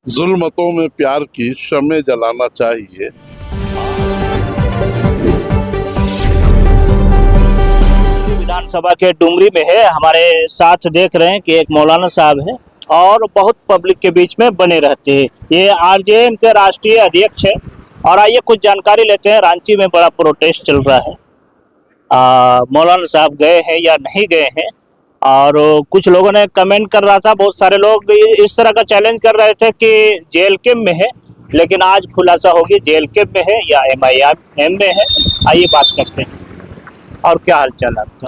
जुल्मतों में प्यार की शम्में जलाना चाहिए। विधानसभा के डुमरी में है, हमारे साथ देख रहे हैं कि एक मौलाना साहब है और बहुत पब्लिक के बीच में बने रहते हैं। ये आरजेएम के राष्ट्रीय अध्यक्ष है। और आइए कुछ जानकारी लेते हैं। रांची में बड़ा प्रोटेस्ट चल रहा है। मौलाना साहब गए हैं या नहीं गए हैं, और कुछ लोगों ने कमेंट कर रहा था, बहुत सारे लोग इस तरह का चैलेंज कर रहे थे कि जेल कैंप में है, लेकिन आज खुलासा होगी जेल कैंप में है या MIM में है। आइए बात करते हैं। और क्या हाल चाल आपका?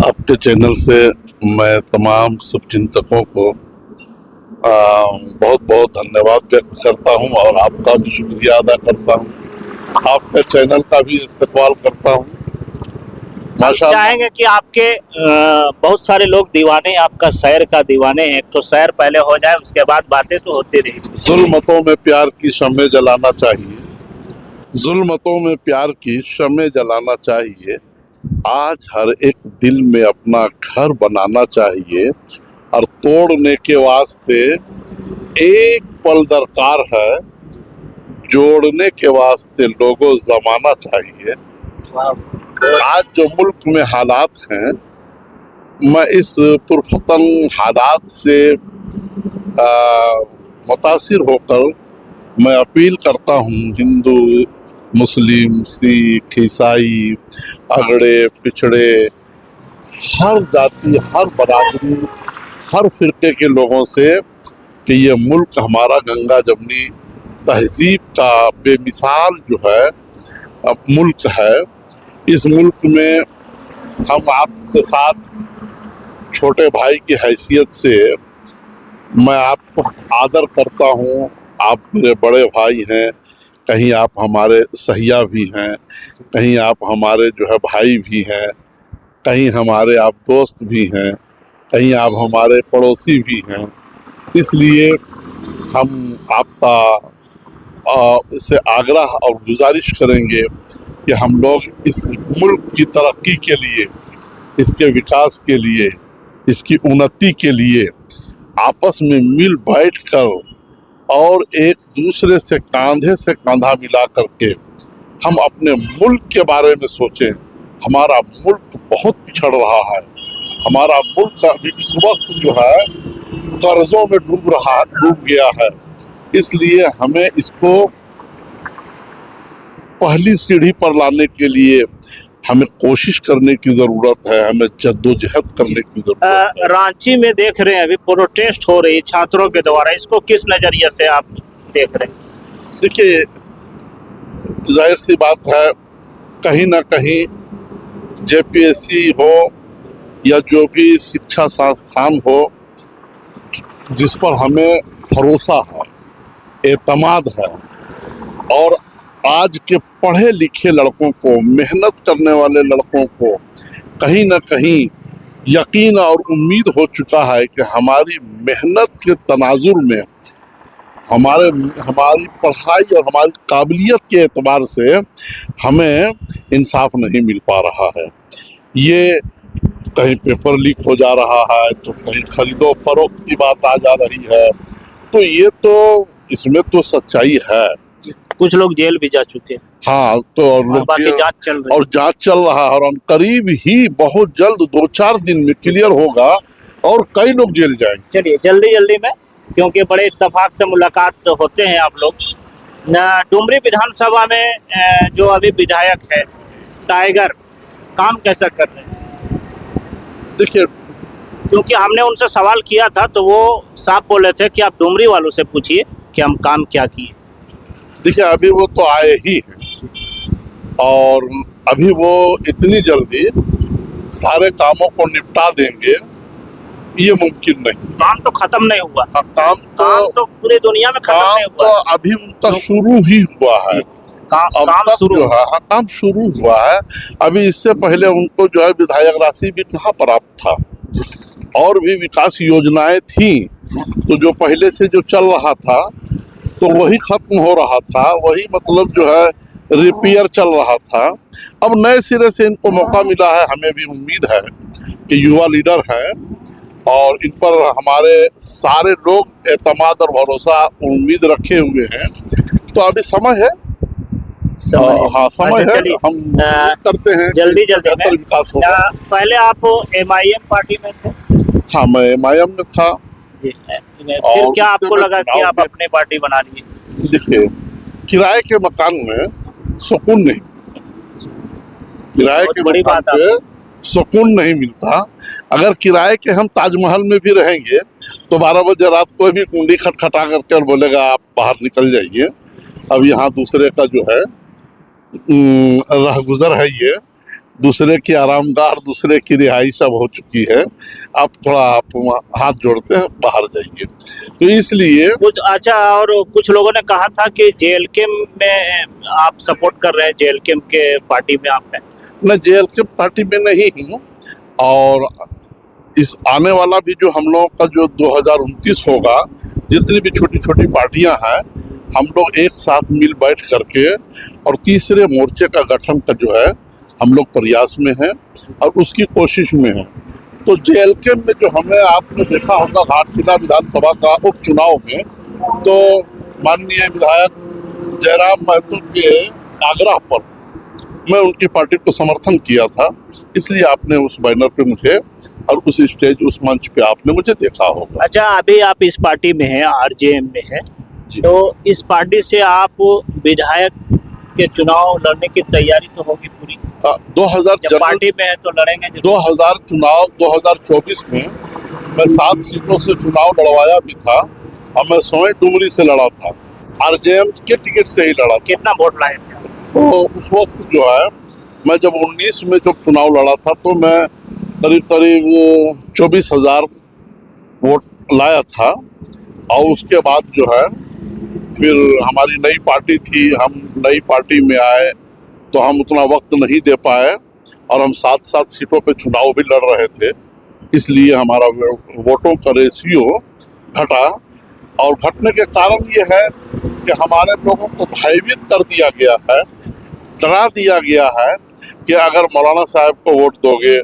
आपके चैनल से मैं तमाम शुभचिंतकों को बहुत बहुत धन्यवाद व्यक्त करता हूं और आपका भी शुक्रिया अदा करता हूं। आपके चैनल का भी इस्तेमाल करता हूं। माशाअल्लाह। चाहेंगे कि आपके बहुत सारे लोग दीवाने हैं, आपका शहर का दीवाने हैं, तो शहर पहले हो जाए, उसके बाद बातें तो होती रहेगी। जुल्मतों में प्यार की शम्में जलाना चाहिए। जुल्मतों में प्यार की शम्में जलाना चाहिए। आज हर एक दिल में अपना घर बनाना चाहिए और तोड़ने के वास्ते एक पल दरकार है, जोड़ने के वास्ते लोगों जमाना चाहिए। आज जो मुल्क में हालात हैं, मैं इस पुरफतन हालात से मुतासिर होकर मैं अपील करता हूँ हिंदू, मुस्लिम, सिख, ईसाई, अगड़े पिछड़े, हर जाति, हर बरादरी, हर फिरके के लोगों से कि ये मुल्क हमारा गंगा जमनी तहजीब का बेमिसाल जो है मुल्क है। इस मुल्क में हम आपके साथ छोटे भाई की हैसियत से मैं आपको आदर करता हूँ। आप मेरे बड़े भाई हैं, कहीं आप हमारे सहिया भी हैं, कहीं आप हमारे जो है भाई भी हैं, कहीं हमारे आप दोस्त भी हैं, कहीं आप हमारे पड़ोसी भी हैं। इसलिए हम आपका इससे आग्रह और गुजारिश करेंगे कि हम लोग इस मुल्क की तरक्की के लिए, इसके विकास के लिए, इसकी उन्नति के लिए आपस में मिल बैठ कर और एक दूसरे से कंधा मिला करके हम अपने मुल्क के बारे में सोचें। हमारा मुल्क बहुत पिछड़ रहा है। हमारा मुल्क अभी इस वक्त जो है कर्जों में डूब गया है। इसलिए हमें इसको पहली सीढ़ी पर लाने के लिए हमें कोशिश करने की जरूरत है, हमें जद्दोजहद करने की जरूरत है। रांची में देख रहे हैं अभी प्रोटेस्ट हो रही है छात्रों के द्वारा, इसको किस नजरिए से आप देख रहे हैं? देखिए, जाहिर सी बात है, कहीं ना कहीं JPSC हो या जो भी शिक्षा संस्थान हो जिस पर हमें भरोसा है, एतमाद है, और आज के पढ़े लिखे लड़कों को, मेहनत करने वाले लड़कों को कहीं ना कहीं यकीन और उम्मीद हो चुका है कि हमारी मेहनत के तनाजुर में हमारी पढ़ाई और हमारी काबिलियत के एतबार से हमें इंसाफ नहीं मिल पा रहा है। ये कहीं पेपर लीक हो जा रहा है, तो कहीं खरीदो फरोख्त की बात आ जा रही है। तो ये तो इसमें तो सच्चाई है। कुछ लोग जेल भी जा चुके हैं। हाँ, तो बाकी जांच चल रही है। और जांच चल रहा है और करीब ही बहुत जल्द 2-4 दिन में क्लियर होगा और कई लोग जेल जाएंगे। चलिए जल्दी में, क्योंकि बड़े इत्तेफाक से मुलाकात होते हैं आप लोग। डुमरी विधानसभा में जो अभी विधायक है टाइगर, काम कैसा कर रहे हैं? देखिए, क्योंकि हमने उनसे सवाल किया था तो वो साफ बोले थे कि आप डुमरी वालों से पूछिए कि हम काम क्या किए। देखिए, अभी वो तो आए ही हैं और अभी वो इतनी जल्दी सारे कामों को निपटा देंगे ये मुमकिन नहीं। काम तो खत्म नहीं हुआ। काम तो पूरी दुनिया में खत्म नहीं हुआ। तो अभी उनका शुरू ही हुआ है। काम शुरू जो है, काम शुरू हुआ है। अभी इससे पहले उनको जो है विधायक राशि भी कहाँ प्राप्त था, और भी विकास योजनाएं थी, तो जो पहले से जो चल रहा था तो वही खत्म हो रहा था, वही मतलब जो है रिपेयर चल रहा था। अब नए सिरे से इनको मौका मिला है। हमें भी उम्मीद है कि युवा लीडर हैं और इन पर हमारे सारे लोग एतमाद और भरोसा उम्मीद रखे हुए हैं। तो अभी समय है, हाँ समय अच्छा, है, चलिए, हम करते हैं जल्दी जल्दी बेहतर में। विकास होगा। पहले आप MIM पार्टी में थे हाँ, मैं MIM में था। जी, फिर और क्या उससे आपको मैं लगा कि चुनाव आप में- अपनी पार्टी बना लिए? देखिए, किराए के मकान में सुकून नहीं, किराए बहुत के बड़ी मकान बात पे सुकून नहीं मिलता। अगर किराए के हम ताजमहल में भी रहेंगे तो 12 बजे रात को भी कुंडी खटखटा करके और बोलेगा आप बाहर निकल जाइए। अब यहाँ दूसरे का जो है रहगुजर है, ये दूसरे की आरामगाह, दूसरे की रिहाई सब हो चुकी है। आप थोड़ा आप हाथ जोड़ते हैं, बाहर जाइए। तो इसलिए कुछ अच्छा, और कुछ लोगों ने कहा था कि JLK में आप सपोर्ट कर रहे हैं, JLK के पार्टी में आप हैं। मैं JLK पार्टी में नहीं हूँ। और इस आने वाला भी जो हम लोगों का जो 2029 होगा, जितनी भी छोटी छोटी पार्टियां हैं, हम लोग एक साथ मिल बैठ करके और तीसरे मोर्चे का गठन का जो है हम लोग प्रयास में हैं और उसकी कोशिश में हैं। तो JLK में जो हमें आपने देखा होगा घाटशिला विधानसभा का उपचुनाव में, तो माननीय विधायक जयराम महतो के आग्रह पर मैं उनकी पार्टी को समर्थन किया था। इसलिए आपने उस बैनर पे मुझे और उस स्टेज, उस मंच पे आपने मुझे देखा होगा। अच्छा, अभी आप इस पार्टी में हैं, RJM में है, तो इस पार्टी से आप विधायक के चुनाव लड़ने की तैयारी तो होगी पूरी? 2000 जब पार्टी में है तो लड़ेंगे जरूर। 2000 चुनाव 2024 में मैं 7 सीटों से चुनाव लड़वाया भी था और मैं सोए डुमरी से लड़ा था, RJM के टिकट से ही लड़ा था। कितना वोट लाए थे? तो उस वक्त जो है, मैं जब 19 में जब चुनाव लड़ा था तो मैं करीब 24,000 वोट लाया था। और उसके बाद जो है फिर हमारी नई पार्टी थी, हम नई पार्टी में आए तो हम उतना वक्त नहीं दे पाए और हम 7 सीटों पे चुनाव भी लड़ रहे थे। इसलिए हमारा वोटों का रेशियो घटा। और घटने के कारण ये है कि हमारे लोगों को भयभीत कर दिया गया है, डरा दिया गया है कि अगर मौलाना साहब को वोट दोगे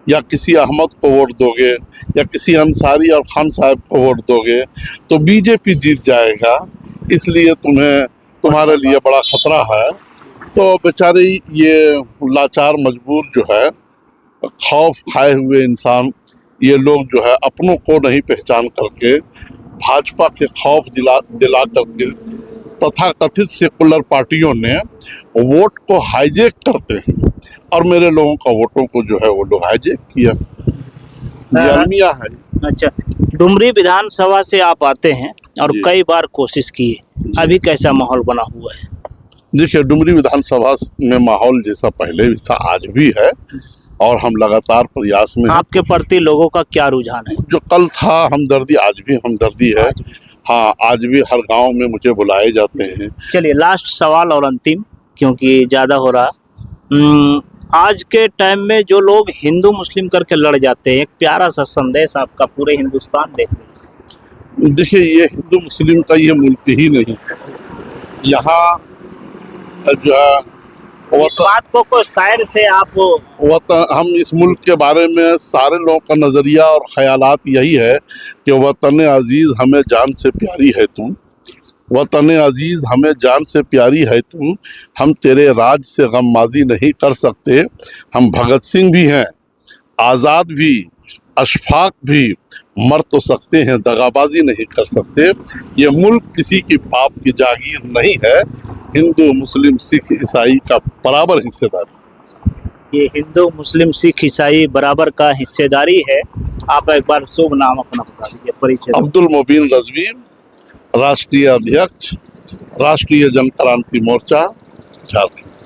या किसी अहमद को वोट दोगे या किसी अंसारी और खान साहब को वोट दोगे तो BJP जीत जाएगा, इसलिए तुम्हारे लिए बड़ा खतरा है। तो बेचारी ये लाचार मजबूर जो है, खौफ खाए हुए इंसान, ये लोग जो है अपनों को नहीं पहचान करके भाजपा के खौफ दिला करके तथाकथित सेकुलर पार्टियों ने वोट को हाईजेक करते हैं और मेरे लोगों का वोटों को जो है वो लोग हाईजेक किया। ये अलमिया है। अच्छा, डुमरी विधानसभा से आप आते हैं और जी। कई बार कोशिश की, अभी कैसा माहौल बना हुआ है? देखिए, डुमरी विधानसभा में माहौल जैसा पहले भी था आज भी है और हम लगातार प्रयास में हैं। आपके प्रति लोगों का क्या रुझान है? जो कल था हमदर्दी, आज भी हमदर्दी है। हाँ, आज भी हर गांव में मुझे बुलाए जाते हैं। चलिए, लास्ट सवाल और अंतिम, क्योंकि ज़्यादा हो रहा। आज के टाइम में जो लोग हिंदू मुस्लिम करके लड़ जाते हैं, एक प्यारा सा संदेश आपका पूरे हिंदुस्तान देख रहे हैं। देखिए, ये हिंदू मुस्लिम का ये मुल्क ही नहीं, यहाँ जो है इस बात को कोई शायर से आप हम इस मुल्क के बारे में सारे लोगों का नज़रिया और ख्यालात यही है कि वतन अजीज़ हमें जान से प्यारी है तू, वतन अजीज़ हमें जान से प्यारी है तू, हम तेरे राज से गममाज़ी नहीं कर सकते। हम भगत सिंह भी हैं, आज़ाद भी, अशफाक भी, मर तो सकते हैं, दगाबाजी नहीं कर सकते। ये मुल्क किसी की बाप की जागीर नहीं है, हिंदू मुस्लिम सिख ईसाई का बराबर हिस्सेदारी। ये हिंदू मुस्लिम सिख ईसाई बराबर का हिस्सेदारी है। आप एक बार शुभ नाम अपना बता दीजिए, परिचय। अब्दुल मुबीन रजवी, राष्ट्रीय अध्यक्ष, राष्ट्रीय जन क्रांति मोर्चा, झारखंड।